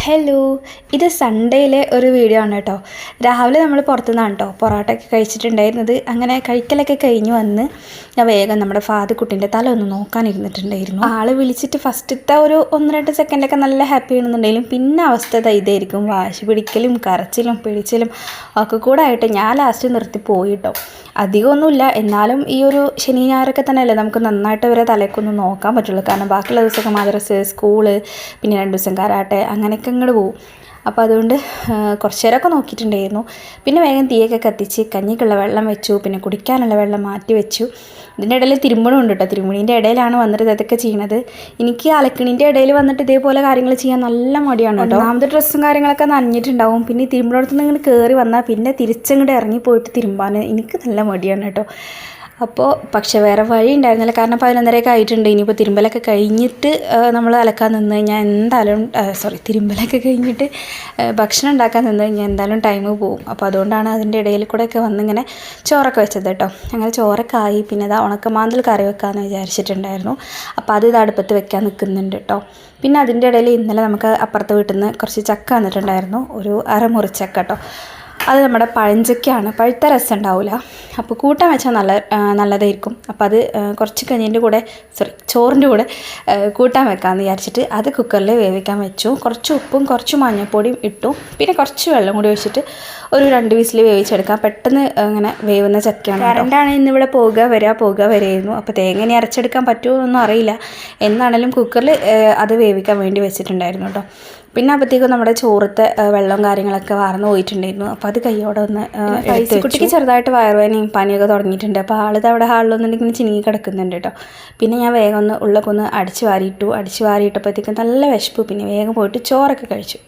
Hello, ഇത് സൺഡേയിലെ ഒരു video ആണ് കേട്ടോ. രാവിലെ നമ്മൾ പുറത്തുനിന്നാണ് കേട്ടോ പൊറോട്ടയൊക്കെ കഴിച്ചിട്ടുണ്ടായിരുന്നത്. അങ്ങനെ കഴിക്കലൊക്കെ കഴിഞ്ഞ് വന്ന് ഞാൻ വേഗം നമ്മുടെ ഫാദുക്കുട്ടിൻ്റെ തല ഒന്ന് നോക്കാനിരുന്നിട്ടുണ്ടായിരുന്നു. ആൾ വിളിച്ചിട്ട് ഫസ്റ്റത്തെ ഒരു 1-2 സെക്കൻഡൊക്കെ നല്ല ഹാപ്പി ആണെന്നുണ്ടെങ്കിലും പിന്നെ അവസ്ഥ ഇതായിരിക്കും. വാശി പിടിക്കലും കരച്ചിലും പിടിച്ചിലും ഒക്കെ കൂടെ ആയിട്ട് ഞാൻ ലാസ്റ്റ് നിർത്തി പോയി കേട്ടോ. അധികമൊന്നുമില്ല, എന്നാലും ഈ ഒരു ശനി ഞായറൊക്കെ തന്നെയല്ലേ നമുക്ക് നന്നായിട്ട് വരെ തലയ്ക്കൊന്ന് നോക്കാൻ പറ്റുള്ളൂ. കാരണം ബാക്കിയുള്ള ദിവസമൊക്കെ മദ്രസ്, സ്കൂള്, പിന്നെ 2 ദിവസം കരാട്ടെ അങ്ങനെയൊക്കെ ഇങ്ങോട്ട് പോകും. അപ്പോൾ അതുകൊണ്ട് കുറച്ച് നേരമൊക്കെ നോക്കിയിട്ടുണ്ടായിരുന്നു. പിന്നെ വേഗം തീയൊക്കെ കത്തിച്ച് കഞ്ഞിക്കുള്ള വെള്ളം വെച്ചു, പിന്നെ കുടിക്കാനുള്ള വെള്ളം മാറ്റി വെച്ചു. ഇതിൻ്റെ ഇടയിൽ തിരുമ്പണം ഉണ്ട് കേട്ടോ. തിരുമ്പണീൻ്റെ ഇടയിലാണ് വന്നിട്ട് ഇതൊക്കെ ചെയ്യണത്. എനിക്ക് അലക്കണീൻ്റെ ഇടയിൽ വന്നിട്ട് ഇതേപോലെ കാര്യങ്ങൾ ചെയ്യാൻ നല്ല മടിയാണ് കേട്ടോ. ഒന്നാമത്തെ ഡ്രസ്സും കാര്യങ്ങളൊക്കെ നനഞ്ഞിട്ടുണ്ടാവും. പിന്നെ ഈ തിരുമ്പണത്തുനിന്ന് ഇങ്ങനെ കയറി വന്നാൽ പിന്നെ തിരിച്ചങ്ങോട്ട് ഇറങ്ങി പോയിട്ട് തിരുമ്പാൻ എനിക്ക് നല്ല മടിയാണ് കേട്ടോ. അപ്പോൾ പക്ഷേ വേറെ വഴി ഉണ്ടായിരുന്നില്ല. കാരണം 11:30 ആയിട്ടുണ്ട്. ഇനിയിപ്പോൾ തിരുമ്പലൊക്കെ കഴിഞ്ഞിട്ട് നമ്മൾ അലക്കാൻ നിന്ന് കഴിഞ്ഞാൽ എന്തായാലും തിരുമ്പലൊക്കെ കഴിഞ്ഞിട്ട് ഭക്ഷണം ഉണ്ടാക്കാൻ നിന്ന് കഴിഞ്ഞാൽ എന്തായാലും ടൈം പോകും. അപ്പോൾ അതുകൊണ്ടാണ് അതിൻ്റെ ഇടയിൽ കൂടെയൊക്കെ വന്നിങ്ങനെ ചോറൊക്കെ വെച്ചത് കേട്ടോ. അങ്ങനെ ചോറൊക്കെ ആയി. പിന്നെ ഇതാ ഉണക്കമാന്തൽ കറി വെക്കാമെന്ന് വിചാരിച്ചിട്ടുണ്ടായിരുന്നു. അപ്പോൾ ഇത് അടുപ്പത്ത് വെക്കാൻ നിൽക്കുന്നുണ്ട് കേട്ടോ. പിന്നെ അതിൻ്റെ ഇടയിൽ ഇന്നലെ നമുക്ക് അപ്പുറത്തെ വീട്ടിൽ നിന്ന് കുറച്ച് ചക്ക വന്നിട്ടുണ്ടായിരുന്നു. ഒരു അരമുറിച്ചക്ക കേട്ടോ. അത് നമ്മുടെ പഴഞ്ചക്കയാണ്. പഴുത്ത രസം ഉണ്ടാവില്ല. അപ്പോൾ കൂട്ടാൻ വെച്ചാൽ നല്ലതായിരിക്കും. അപ്പോൾ അത് കുറച്ച് കഞ്ഞിൻ്റെ കൂടെ ചോറിൻ്റെ കൂടെ കൂട്ടാൻ വെക്കാമെന്ന് വിചാരിച്ചിട്ട് അത് കുക്കറിൽ വേവിക്കാൻ വെച്ചു. കുറച്ച് ഉപ്പും കുറച്ച് മഞ്ഞൾപ്പൊടിയും ഇട്ടു. പിന്നെ കുറച്ച് വെള്ളം കൂടി ഒഴിച്ചിട്ട് ഒരു 2 വിസിൽ വേവിച്ചെടുക്കാം. പെട്ടെന്ന് അങ്ങനെ വേവുന്ന ചക്കയാണ്. കറണ്ടാണ് ഇന്നിവിടെ പോകുക വരെയായിരുന്നു. അപ്പോൾ തേങ്ങ അരച്ചെടുക്കാൻ പറ്റുമോ എന്നൊന്നും അറിയില്ല. എന്നാണെങ്കിലും കുക്കറിൽ അത് വേവിക്കാൻ വേണ്ടി വെച്ചിട്ടുണ്ടായിരുന്നു കേട്ടോ. പിന്നെ അപ്പോഴത്തേക്കും നമ്മുടെ ചോറത്തെ വെള്ളവും കാര്യങ്ങളൊക്കെ വാർന്നു പോയിട്ടുണ്ടായിരുന്നു. അപ്പോൾ അത് കയ്യോടെ ഒന്ന് കുട്ടിക്ക് ചെറുതായിട്ട് വയറുവേദനയും പനിയൊക്കെ തുടങ്ങിയിട്ടുണ്ട്. അപ്പോൾ ആളിത് അവിടെ ഹാളിലൊന്നുണ്ടെങ്കിൽ ചിനുങ്ങി കിടക്കുന്നുണ്ട് കേട്ടോ. പിന്നെ ഞാൻ വേഗം ഉള്ളൊക്കെ ഒന്ന് അടിച്ചു വാരിയിട്ടപ്പോഴത്തേക്കും നല്ല വിശപ്പ്. പിന്നെ വേഗം പോയിട്ട് ചോറൊക്കെ കഴിച്ചു.